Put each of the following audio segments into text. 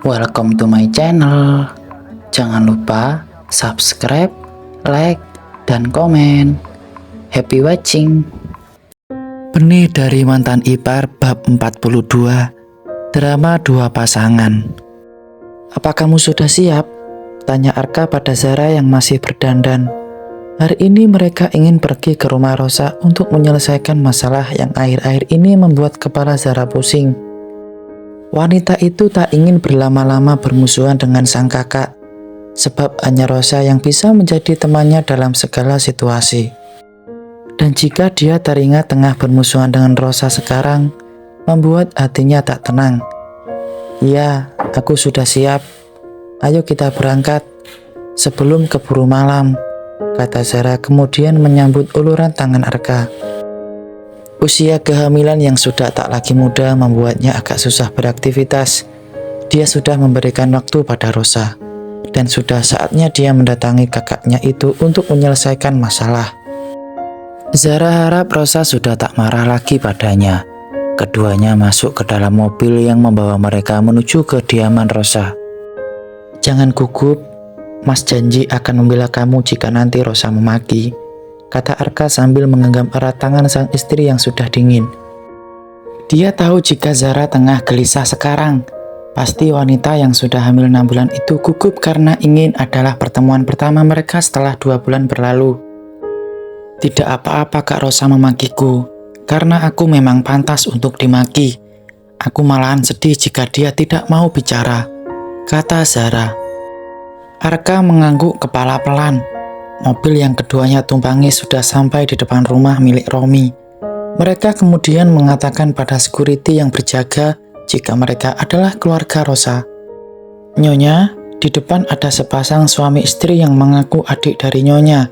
Welcome to my channel. Jangan lupa subscribe, like, dan komen. Happy watching. Benih dari mantan ipar bab 42. Drama dua pasangan. Apa kamu sudah siap? Tanya Arka pada Zara yang masih berdandan. Hari ini mereka ingin pergi ke rumah Rosa untuk menyelesaikan masalah yang akhir-akhir ini membuat kepala Zara pusing. Wanita itu tak ingin berlama-lama bermusuhan dengan sang kakak, sebab hanya Rosa yang bisa menjadi temannya dalam segala situasi. Dan jika dia teringat tengah bermusuhan dengan Rosa sekarang, membuat hatinya tak tenang. "Iya, aku sudah siap. Ayo kita berangkat sebelum keburu malam," kata Zara kemudian menyambut uluran tangan Arka. Usia kehamilan yang sudah tak lagi muda membuatnya agak susah beraktivitas. Dia sudah memberikan waktu pada Rosa, dan sudah saatnya dia mendatangi kakaknya itu untuk menyelesaikan masalah. Zara harap Rosa sudah tak marah lagi padanya. Keduanya masuk ke dalam mobil yang membawa mereka menuju kediaman Rosa. "Jangan gugup, Mas janji akan membela kamu jika nanti Rosa memaki," kata Arka sambil menggenggam erat tangan sang istri yang sudah dingin. Dia tahu jika Zara tengah gelisah sekarang. Pasti wanita yang sudah hamil 6 bulan itu gugup karena ingin adalah pertemuan pertama mereka setelah 2 bulan berlalu. "Tidak apa-apa Kak Rosa memakiku, karena aku memang pantas untuk dimaki. Aku malahan sedih jika dia tidak mau bicara," kata Zara. Arka mengangguk kepala pelan. Mobil yang keduanya tumpangi sudah sampai di depan rumah milik Romi. Mereka kemudian mengatakan pada security yang berjaga jika mereka adalah keluarga Rosa. "Nyonya, di depan ada sepasang suami istri yang mengaku adik dari Nyonya.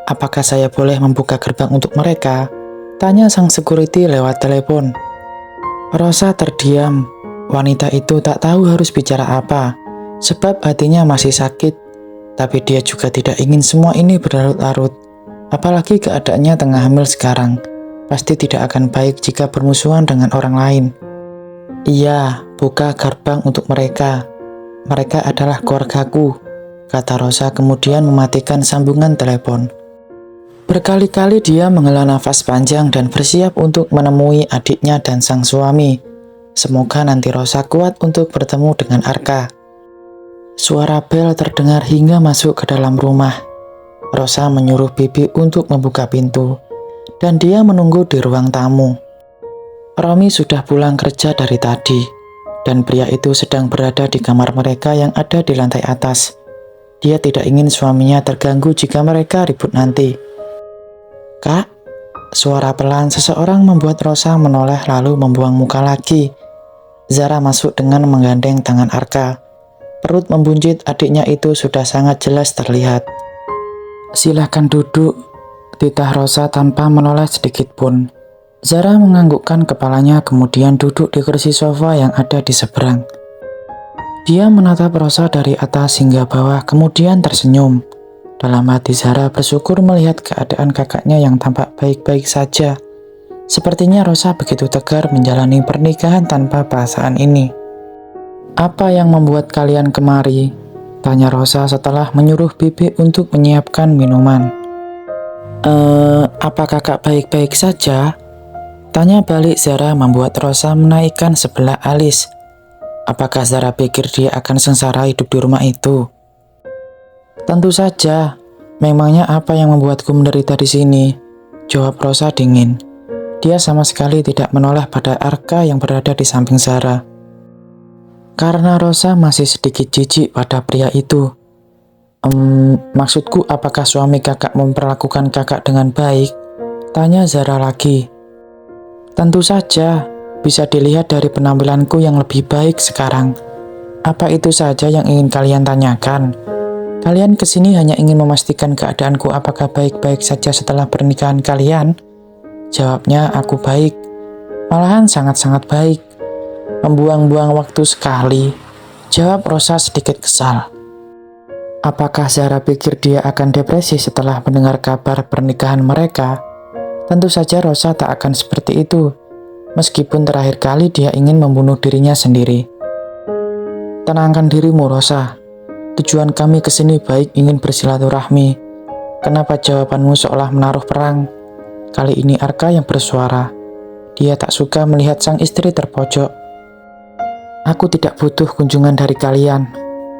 Apakah saya boleh membuka gerbang untuk mereka?" tanya sang security lewat telepon. Rosa terdiam. Wanita itu tak tahu harus bicara apa, sebab hatinya masih sakit. Tapi dia juga tidak ingin semua ini berlarut-larut. Apalagi keadaannya tengah hamil sekarang. Pasti tidak akan baik jika bermusuhan dengan orang lain. "Iya, buka gerbang untuk mereka. Mereka adalah keluargaku," kata Rosa kemudian mematikan sambungan telepon. Berkali-kali dia menghela nafas panjang dan bersiap untuk menemui adiknya dan sang suami. Semoga nanti Rosa kuat untuk bertemu dengan Arka. Suara bel terdengar hingga masuk ke dalam rumah. Rosa menyuruh Bibi untuk membuka pintu, dan dia menunggu di ruang tamu. Romi sudah pulang kerja dari tadi, dan pria itu sedang berada di kamar mereka yang ada di lantai atas. Dia tidak ingin suaminya terganggu jika mereka ribut nanti. "Kak," suara pelan seseorang membuat Rosa menoleh lalu membuang muka lagi. Zara masuk dengan menggandeng tangan Arka. Perut membuncit adiknya itu sudah sangat jelas terlihat. "Silakan duduk," titah Rosa tanpa menoleh sedikit pun. Zara menganggukkan kepalanya kemudian duduk di kursi sofa yang ada di seberang. Dia menatap Rosa dari atas hingga bawah kemudian tersenyum. Dalam hati Zara bersyukur melihat keadaan kakaknya yang tampak baik-baik saja. Sepertinya Rosa begitu tegar menjalani pernikahan tanpa perasaan ini. "Apa yang membuat kalian kemari?" tanya Rosa setelah menyuruh Bibi untuk menyiapkan minuman. Apa kakak baik-baik saja?" tanya balik Zara membuat Rosa menaikkan sebelah alis. Apakah Zara pikir dia akan sengsara hidup di rumah itu? "Tentu saja. Memangnya apa yang membuatku menderita di sini?" jawab Rosa dingin. Dia sama sekali tidak menoleh pada Arka yang berada di samping Zara. Karena Rosa masih sedikit jijik pada pria itu. Maksudku apakah suami kakak memperlakukan kakak dengan baik?" tanya Zara lagi. "Tentu saja, bisa dilihat dari penampilanku yang lebih baik sekarang. Apa itu saja yang ingin kalian tanyakan? Kalian kesini hanya ingin memastikan keadaanku apakah baik-baik saja setelah pernikahan kalian?" Jawabnya, "Aku baik, malahan sangat-sangat baik." "Membuang-buang waktu sekali," jawab Rosa sedikit kesal. Apakah Zara pikir dia akan depresi setelah mendengar kabar pernikahan mereka? Tentu saja Rosa tak akan seperti itu, meskipun terakhir kali dia ingin membunuh dirinya sendiri. Tenangkan dirimu, Rosa. Tujuan kami kesini baik, ingin bersilaturahmi. Kenapa jawabanmu seolah menaruh perang? Kali ini Arka yang bersuara. Dia tak suka melihat sang istri terpojok. Aku tidak butuh kunjungan dari kalian.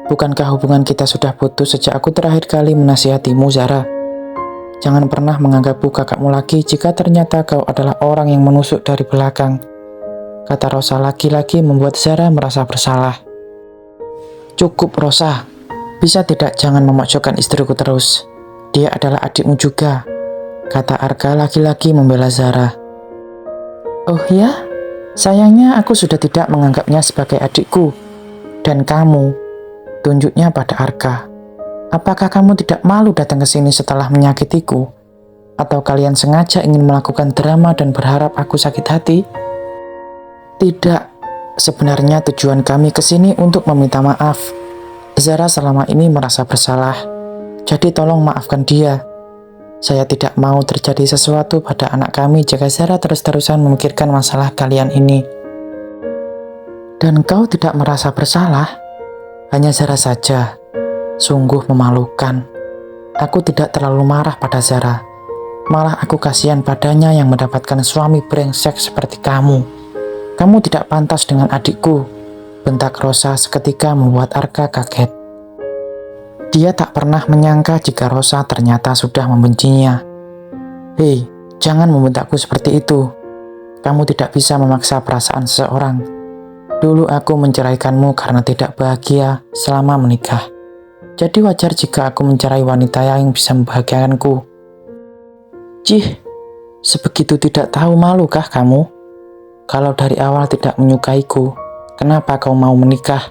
Bukankah hubungan kita sudah putus sejak aku terakhir kali menasihatimu, Zara? Jangan pernah menganggapku kakakmu lagi jika ternyata kau adalah orang yang menusuk dari belakang. Kata Rosa laki-laki membuat Zara merasa bersalah. Cukup, Rosa. Bisa tidak jangan memojokkan istriku terus. Dia adalah adikmu juga. Kata Arka laki-laki membela Zara. Oh ya? Sayangnya aku sudah tidak menganggapnya sebagai adikku. Dan kamu, tunjuknya pada Arka. Apakah kamu tidak malu datang ke sini setelah menyakitiku? Atau kalian sengaja ingin melakukan drama dan berharap aku sakit hati? Tidak, sebenarnya tujuan kami ke sini untuk meminta maaf. Zara selama ini merasa bersalah, jadi tolong maafkan dia. Saya tidak mau terjadi sesuatu pada anak kami jika Zara terus-terusan memikirkan masalah kalian ini. Dan kau tidak merasa bersalah? Hanya Zara saja. Sungguh memalukan. Aku tidak terlalu marah pada Zara. Malah aku kasihan padanya yang mendapatkan suami brengsek seperti kamu. Kamu tidak pantas dengan adikku, bentak Rosa seketika membuat Arka kaget. Dia tak pernah menyangka jika Rosa ternyata sudah membencinya. Hei, jangan membentakku seperti itu. Kamu tidak bisa memaksa perasaan seseorang. Dulu aku menceraikanmu karena tidak bahagia selama menikah. Jadi wajar jika aku mencerai wanita yang bisa membahagiakanku. Cih, sebegitu tidak tahu malukah kamu? Kalau dari awal tidak menyukaiku, kenapa kau mau menikah?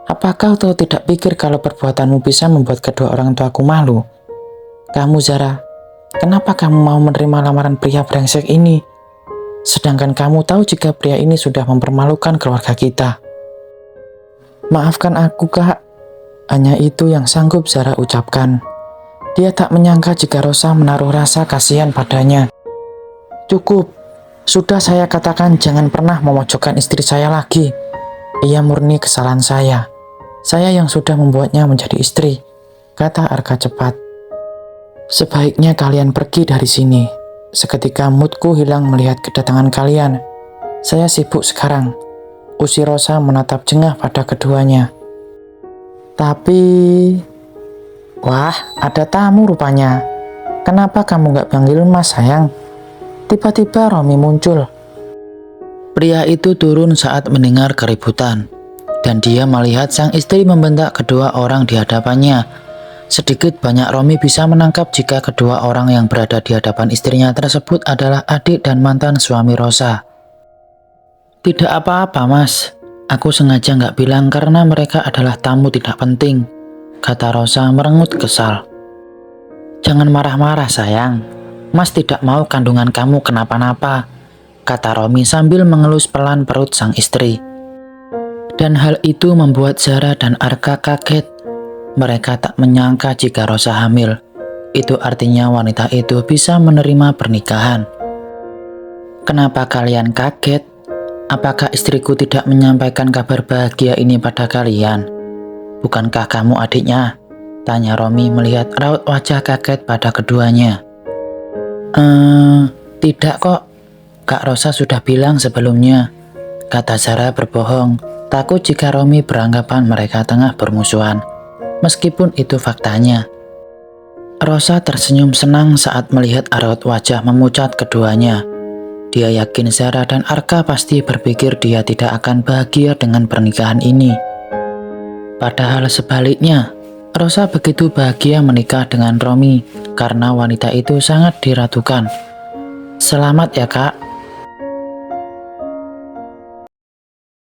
Apakah kau tidak pikir kalau perbuatanmu bisa membuat kedua orang tuaku malu? Kamu, Zara, kenapa kamu mau menerima lamaran pria brengsek ini? Sedangkan kamu tahu jika pria ini sudah mempermalukan keluarga kita. Maafkan aku, Kak. Hanya itu yang sanggup Zara ucapkan. Dia tak menyangka jika Rosa menaruh rasa kasihan padanya. Cukup, sudah saya katakan jangan pernah memojokkan istri saya lagi. Ia murni kesalahan saya. Saya yang sudah membuatnya menjadi istri, kata Arka cepat. Sebaiknya kalian pergi dari sini. Seketika moodku hilang melihat kedatangan kalian. Saya sibuk sekarang. Usir Rosa menatap jengah pada keduanya. Tapi... Wah, ada tamu rupanya. Kenapa kamu gak panggil Mas, sayang? Tiba-tiba Romi muncul. Pria itu turun saat mendengar keributan. Dan dia melihat sang istri membentak kedua orang di hadapannya. Sedikit banyak Romi bisa menangkap jika kedua orang yang berada di hadapan istrinya tersebut adalah adik dan mantan suami Rosa. Tidak apa-apa, Mas. Aku sengaja nggak bilang karena mereka adalah tamu tidak penting, kata Rosa merengut kesal. Jangan marah-marah, sayang. Mas tidak mau kandungan kamu kenapa-napa, kata Romi sambil mengelus pelan perut sang istri. Dan hal itu membuat Zara dan Arka kaget. Mereka tak menyangka jika Rosa hamil. Itu artinya wanita itu bisa menerima pernikahan. Kenapa kalian kaget? Apakah istriku tidak menyampaikan kabar bahagia ini pada kalian? Bukankah kamu adiknya? Tanya Romi melihat raut wajah kaget pada keduanya. Tidak kok. Kak Rosa sudah bilang sebelumnya, kata Zara berbohong, takut jika Romi beranggapan mereka tengah bermusuhan. Meskipun itu faktanya. Rosa tersenyum senang saat melihat raut wajah memucat keduanya. Dia yakin Zara dan Arka pasti berpikir dia tidak akan bahagia dengan pernikahan ini. Padahal sebaliknya, Rosa begitu bahagia menikah dengan Romi karena wanita itu sangat diratukan. Selamat ya, Kak.